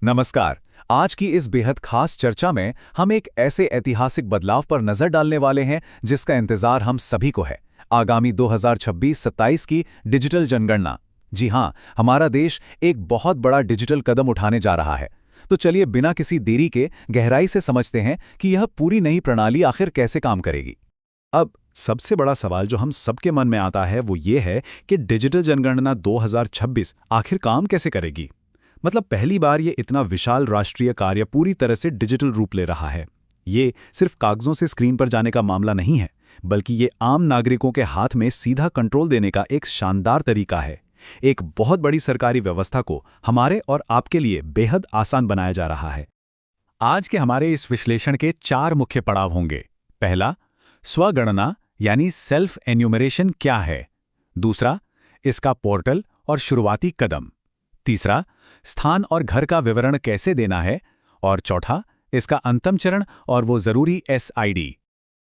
नमस्कार। आज की इस बेहद खास चर्चा में हम एक ऐसे ऐतिहासिक बदलाव पर नजर डालने वाले हैं जिसका इंतजार हम सभी को है। आगामी 2026-27 की डिजिटल जनगणना। जी हां, हमारा देश एक बहुत बड़ा डिजिटल कदम उठाने जा रहा है। तो चलिए बिना किसी देरी के गहराई से समझते हैं कि यह पूरी नई प्रणाली आखिर कैसे काम करेगी। अब सबसे बड़ा सवाल जो हम सबके मन में आता है वो ये है कि डिजिटल जनगणना 2026 आखिर काम कैसे करेगी। मतलब पहली बार ये इतना विशाल राष्ट्रीय कार्य पूरी तरह से डिजिटल रूप ले रहा है। ये सिर्फ कागजों से स्क्रीन पर जाने का मामला नहीं है, बल्कि ये आम नागरिकों के हाथ में सीधा कंट्रोल देने का एक शानदार तरीका है। एक बहुत बड़ी सरकारी व्यवस्था को हमारे और आपके लिए बेहद आसान बनाया जा रहा है। आज के हमारे इस विश्लेषण के 4 मुख्य पड़ाव होंगे। पहला, स्वगणना यानी सेल्फ एन्यूमरेशन क्या है। दूसरा, इसका पोर्टल और शुरुआती कदम। तीसरा, स्थान और घर का विवरण कैसे देना है। और चौथा, इसका अंतिम चरण और वो जरूरी SID।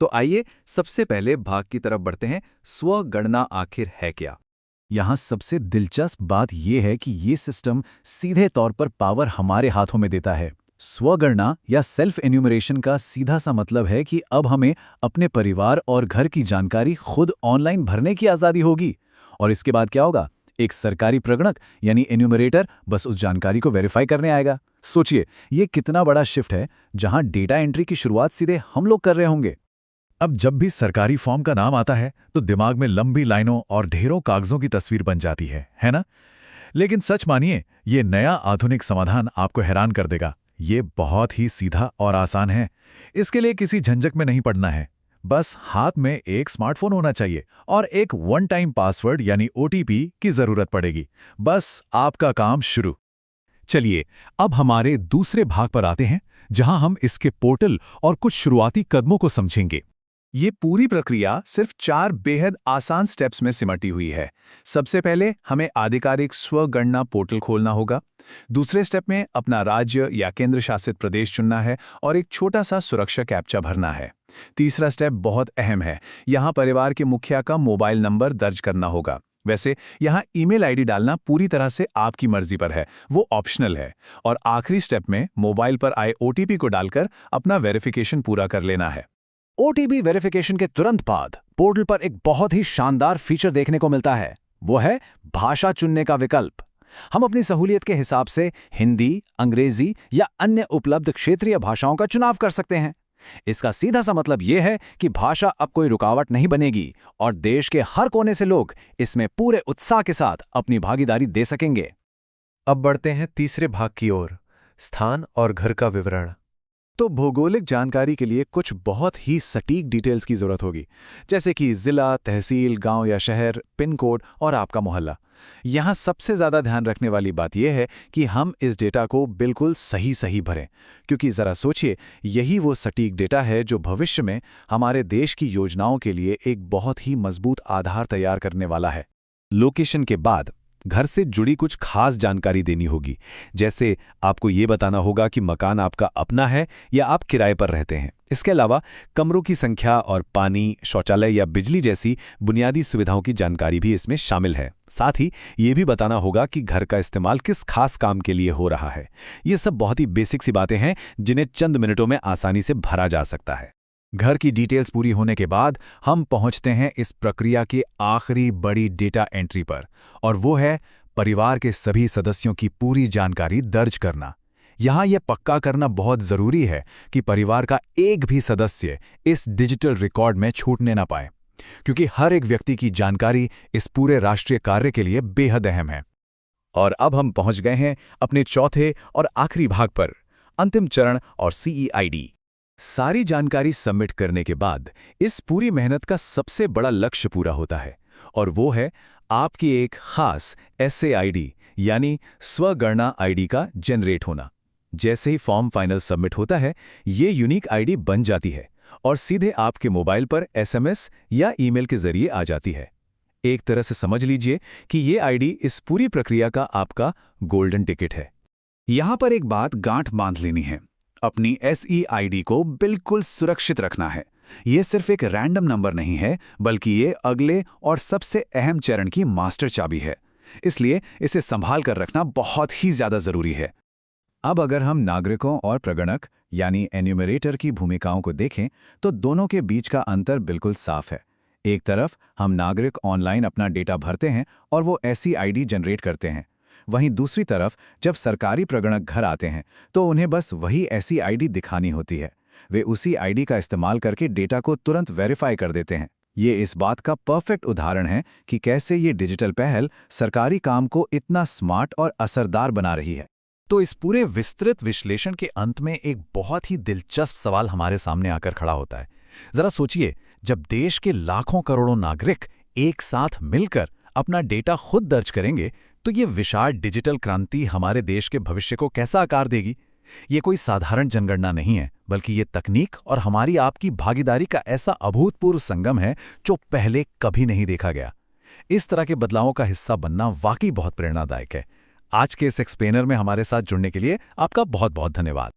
तो आइए सबसे पहले भाग की तरफ बढ़ते हैं। स्वगणना आखिर है क्या? यहाँ सबसे दिलचस्प बात यह है कि ये सिस्टम सीधे तौर पर पावर हमारे हाथों में देता है। स्वगणना या सेल्फ एन्यूमरेशन का सीधा सा मतलब है कि अब हमें अपने परिवार और घर की जानकारी खुद ऑनलाइन भरने की आज़ादी होगी। और इसके बाद क्या होगा? एक सरकारी प्रगणक यानी एन्यूमरेटर बस उस जानकारी को वेरीफाई करने आएगा। सोचिए, ये कितना बड़ा शिफ्ट है, जहां डेटा एंट्री की शुरुआत सीधे हम लोग कर रहे होंगे। अब जब भी सरकारी फॉर्म का नाम आता है तो दिमाग में लंबी लाइनों और ढेरों कागजों की तस्वीर बन जाती है ना? लेकिन सच मानिए, ये नया आधुनिक समाधान आपको हैरान कर देगा। ये बहुत ही सीधा और आसान है। इसके लिए किसी झंझट में नहीं पड़ना है। बस हाथ में एक स्मार्टफोन होना चाहिए और एक वन टाइम पासवर्ड यानी OTP की जरूरत पड़ेगी। बस आपका काम शुरू। चलिए अब हमारे दूसरे भाग पर आते हैं, जहां हम इसके पोर्टल और कुछ शुरुआती कदमों को समझेंगे। ये पूरी प्रक्रिया सिर्फ 4 बेहद आसान स्टेप्स में सिमटी हुई है। सबसे पहले हमें आधिकारिक स्वगणना पोर्टल खोलना होगा। दूसरे स्टेप में अपना राज्य या केंद्र शासित प्रदेश चुनना है और एक छोटा सा सुरक्षा कैप्चा भरना है। तीसरा स्टेप बहुत अहम है। यहाँ परिवार के मुखिया का मोबाइल नंबर दर्ज करना होगा। वैसे यहाँ ईमेल ID डालना पूरी तरह से आपकी मर्जी पर है, वो ऑप्शनल है। और आखिरी स्टेप में मोबाइल पर आए OTP को डालकर अपना वेरिफिकेशन पूरा कर लेना है। OTP वेरिफिकेशन के तुरंत बाद पोर्टल पर एक बहुत ही शानदार फीचर देखने को मिलता है। वो है भाषा चुनने का विकल्प। हम अपनी सहूलियत के हिसाब से हिंदी, अंग्रेजी या अन्य उपलब्ध क्षेत्रीय भाषाओं का चुनाव कर सकते हैं। इसका सीधा सा मतलब यह है कि भाषा अब कोई रुकावट नहीं बनेगी और देश के हर कोने से लोग इसमें पूरे उत्साह के साथ अपनी भागीदारी दे सकेंगे। अब बढ़ते हैं तीसरे भाग की ओर, स्थान और घर का विवरण। तो भौगोलिक जानकारी के लिए कुछ बहुत ही सटीक डिटेल्स की जरूरत होगी, जैसे कि जिला, तहसील, गांव या शहर, पिन कोड और आपका मोहल्ला। यहाँ सबसे ज़्यादा ध्यान रखने वाली बात यह है कि हम इस डेटा को बिल्कुल सही भरें, क्योंकि ज़रा सोचिए, यही वो सटीक डेटा है जो भविष्य में हमारे देश की योजनाओं के लिए एक बहुत ही मजबूत आधार तैयार करने वाला है। लोकेशन के बाद घर से जुड़ी कुछ खास जानकारी देनी होगी, जैसे आपको ये बताना होगा कि मकान आपका अपना है या आप किराए पर रहते हैं। इसके अलावा कमरों की संख्या और पानी, शौचालय या बिजली जैसी बुनियादी सुविधाओं की जानकारी भी इसमें शामिल है। साथ ही ये भी बताना होगा कि घर का इस्तेमाल किस खास काम के लिए हो रहा है। ये सब बहुत ही बेसिक सी बातें हैं जिन्हें चंद मिनटों में आसानी से भरा जा सकता है। घर की डिटेल्स पूरी होने के बाद हम पहुंचते हैं इस प्रक्रिया के आखिरी बड़ी डेटा एंट्री पर, और वो है परिवार के सभी सदस्यों की पूरी जानकारी दर्ज करना। यहाँ यह पक्का करना बहुत ज़रूरी है कि परिवार का एक भी सदस्य इस डिजिटल रिकॉर्ड में छूटने ना पाए, क्योंकि हर एक व्यक्ति की जानकारी इस पूरे राष्ट्रीय कार्य के लिए बेहद अहम है। और अब हम पहुंच गए हैं अपने चौथे और आखिरी भाग पर, अंतिम चरण और CEID। सारी जानकारी सबमिट करने के बाद इस पूरी मेहनत का सबसे बड़ा लक्ष्य पूरा होता है, और वो है आपकी एक खास SAID यानी स्वगणना ID का जनरेट होना। जैसे ही फॉर्म फाइनल सबमिट होता है, ये यूनिक ID बन जाती है और सीधे आपके मोबाइल पर SMS या ईमेल के जरिए आ जाती है। एक तरह से समझ लीजिए कि ये ID इस पूरी प्रक्रिया का आपका गोल्डन टिकट है। यहाँ पर एक बात गांठ बांध लेनी है, अपनी SEID को बिल्कुल सुरक्षित रखना है। ये सिर्फ एक रैंडम नंबर नहीं है, बल्कि ये अगले और सबसे अहम चरण की मास्टर चाबी है। इसलिए इसे संभाल कर रखना बहुत ही ज्यादा जरूरी है। अब अगर हम नागरिकों और प्रगणक यानी एन्यूमरेटर की भूमिकाओं को देखें तो दोनों के बीच का अंतर बिल्कुल साफ है। एक तरफ हम नागरिक ऑनलाइन अपना डेटा भरते हैं और वो ऐसी आईडी जनरेट करते हैं। वहीं दूसरी तरफ जब सरकारी प्रगणक घर आते हैं तो उन्हें बस वही ऐसी आईडी दिखानी होती है। वे उसी आईडी का इस्तेमाल करके डेटा को तुरंत वेरीफाई कर देते हैं। ये इस बात का परफेक्ट उदाहरण है कि कैसे ये डिजिटल पहल सरकारी काम को इतना स्मार्ट और असरदार बना रही है। तो इस पूरे विस्तृत विश्लेषण के अंत में एक बहुत ही दिलचस्प सवाल हमारे सामने आकर खड़ा होता है। जरा सोचिए, जब देश के लाखों करोड़ों नागरिक एक साथ मिलकर अपना डेटा खुद दर्ज करेंगे तो ये विशाल डिजिटल क्रांति हमारे देश के भविष्य को कैसा आकार देगी। ये कोई साधारण जनगणना नहीं है, बल्कि ये तकनीक और हमारी आपकी भागीदारी का ऐसा अभूतपूर्व संगम है जो पहले कभी नहीं देखा गया। इस तरह के बदलावों का हिस्सा बनना वाकई बहुत प्रेरणादायक है। आज के इस एक्सप्लेनर में हमारे साथ जुड़ने के लिए आपका बहुत बहुत धन्यवाद।